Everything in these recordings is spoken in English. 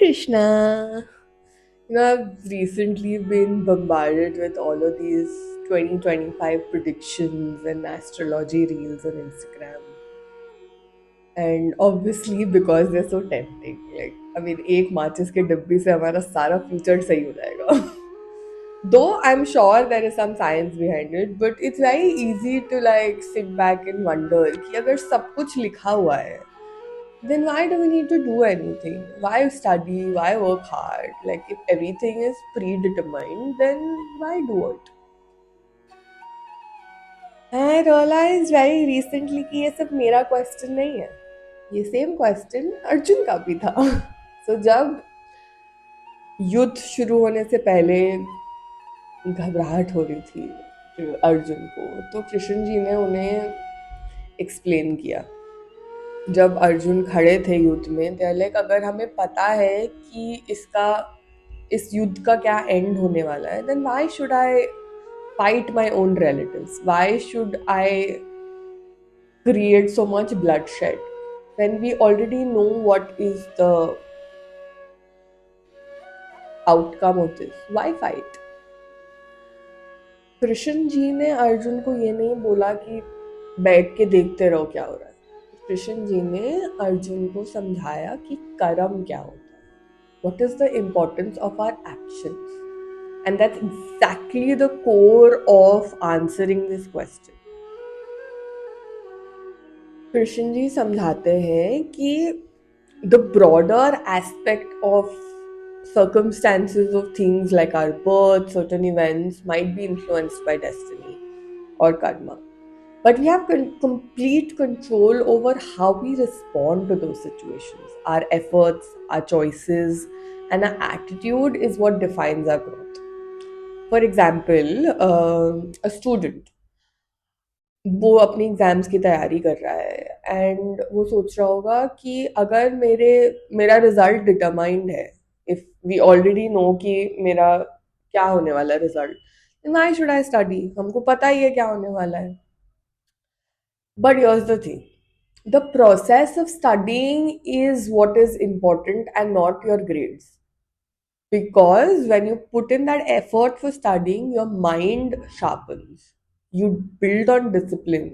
Krishna. I've recently been bombarded with all of these 2025 predictions and astrology reels on Instagram. And obviously, because they're so tempting. एक माचिस के डिब्बी से हमारा सारा फ्यूचर सही हो जाएगा. Though I'm sure there is some science behind it, but it's very easy to sit back and wonder कि अगर सब कुछ लिखा हुआ है, then why do we need to do anything? Why study? Why work hard? If everything is predetermined, then why do it? I realized very recently कि ये सब मेरा क्वेश्चन नहीं है. ये सेम क्वेश्चन अर्जुन का भी था. So जब युद्ध शुरू होने से पहले घबराहट हो रही थी अर्जुन को, तो कृष्ण जी ने उन्हें एक्सप्लेन किया. जब अर्जुन खड़े थे युद्ध में, अगर हमें पता है कि इस युद्ध का क्या एंड होने वाला है, then why should I fight my own relatives? Why should I create so much bloodshed when we already know what is the outcome of this? Why fight? Krishna ji ने अर्जुन को ये नहीं बोला कि बैठ के देखते रहो क्या हो रहा है. कृष्ण जी ने अर्जुन को समझाया कि कर्म क्या होता है. What is the importance of our actions? And that's exactly the core of answering this question. Krishna ji समझाते हैं कि the broader aspect of circumstances of things like our birth, certain events might be influenced by destiny or karma. But we have complete control over how we respond to those situations. Our efforts, our choices, and our attitude is what defines our growth. For example, a student, वो अपनी exams की तैयारी कर रहा है and वो सोच रहा होगा कि अगर मेरा रिजल्ट डिटरमाइंड है, इफ वी ऑलरेडी नो कि मेरा क्या होने वाला है result, then why should I study? हमको पता ही है क्या होने वाला है. But here's the thing. The process of studying is what is important and not your grades. Because when you put in that effort for studying, your mind sharpens. You build on discipline.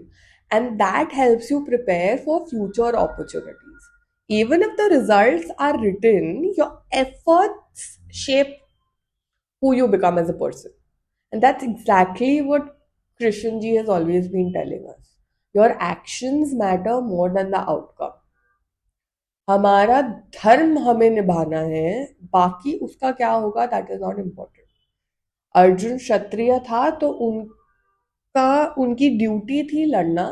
And that helps you prepare for future opportunities. Even if the results are written, your efforts shape who you become as a person. And that's exactly what Krishan ji has always been telling us. Your actions matter more than the outcome. हमारा धर्म हमें निभाना है, बाकी उसका क्या होगा that is not important. Arjun क्षत्रिय था तो उनकी ड्यूटी थी लड़ना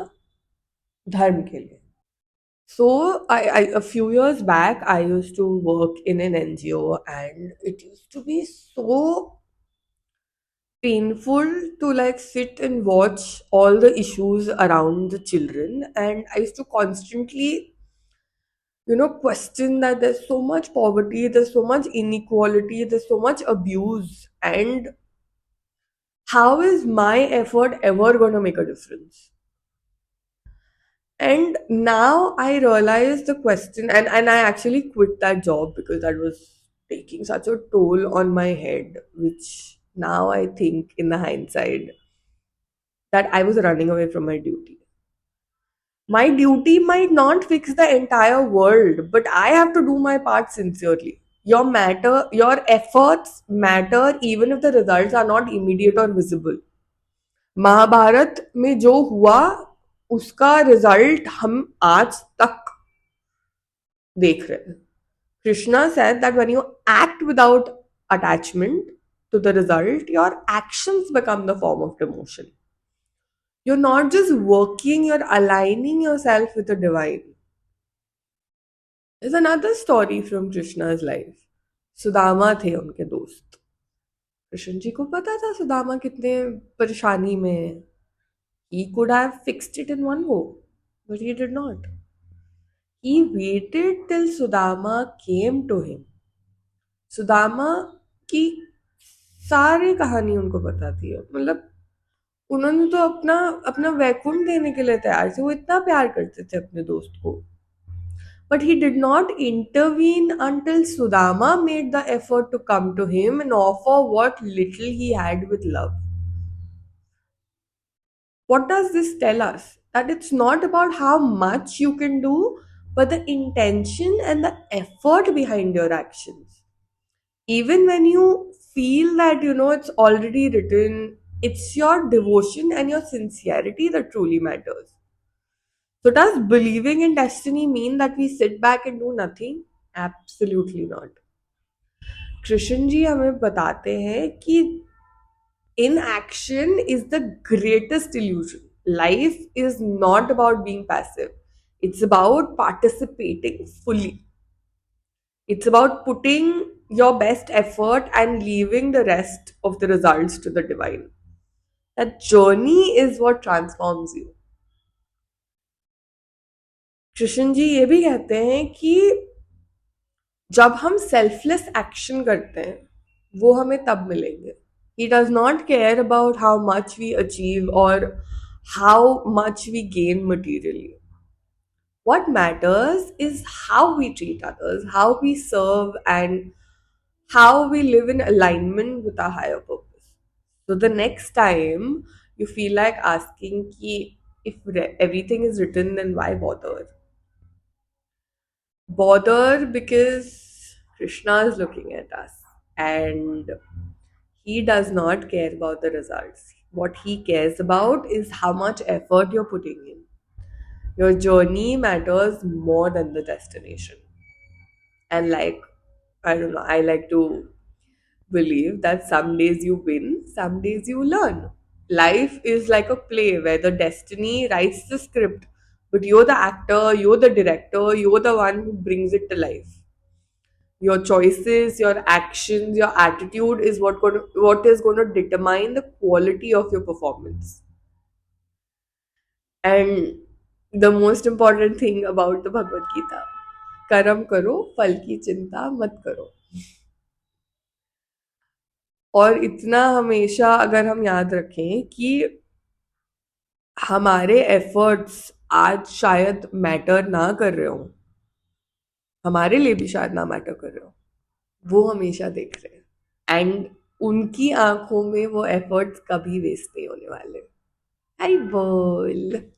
धर्म के लिए. So a few years back I used to work in an NGO and it used to be so painful to sit and watch all the issues around the children, and I used to constantly question that there's so much poverty, there's so much inequality, there's so much abuse, and how is my effort ever going to make a difference? And now I realize the question, and I actually quit that job because that was taking such a toll on my head, which now I think in the hindsight that I was running away from my duty. My duty might not fix the entire world, but I have to do my part sincerely. Your efforts matter even if the results are not immediate or visible. Mahabharat में जो हुआ उसका result हम आज तक देख रहे हैं. Krishna said that when you act without attachment to the result, your actions become the form of devotion. You're not just working, you're aligning yourself with the divine. There's another story from Krishna's life. Sudama थे उनके दोस्त. कृष्ण जी को पता था सुदामा कितने परेशानी में है. He could have fixed it in one go, but he did not. He waited till Sudama came to him. Sudama की सारी कहानी उनको पता थी. मतलब उन्होंने तो अपना वैकुंठ देने के लिए तैयार थे. वो इतना प्यार करते थे अपने दोस्त को. But he did not intervene until Sudama made the effort to come to him and offer what little he had with love. What does this tell us? That it's not about how much you can do, but the intention and the effort behind your actions. Even when you feel that, it's already written, it's your devotion and your sincerity that truly matters. So, does believing in destiny mean that we sit back and do nothing? Absolutely not. Krishna ji हमें बताते हैं कि inaction is the greatest illusion. Life is not about being passive, it's about participating fully. It's about putting your best effort and leaving the rest of the results to the divine. That journey is what transforms you. Krishna ji ये भी कहते हैं कि जब हम selfless action करते हैं वो हमें तब मिलेंगे. He does not care about how much we achieve or how much we gain materially. What matters is how we treat others, how we serve, and how we live in alignment with our higher purpose. So the next time you feel like asking ki if everything is written, then why bother? Bother because Krishna is looking at us and he does not care about the results. What he cares about is how much effort you're putting in. Your journey matters more than the destination. And like, I don't know, I like to believe that some days you win, some days you learn. Life is like a play where the destiny writes the script, but you're the actor, you're the director, you're the one who brings it to life. Your choices, your actions, your attitude is what is going to determine the quality of your performance. And the most important thing about the Bhagavad Gita, कर्म करो फल की चिंता मत करो. और इतना हमेशा अगर हम याद रखें कि हमारे एफर्ट्स आज शायद मैटर ना कर रहे हो, हमारे लिए भी शायद ना मैटर कर रहे हो, वो हमेशा देख रहे हैं एंड उनकी आंखों में वो एफर्ट्स कभी वेस्ट नहीं होने वाले. आई बोल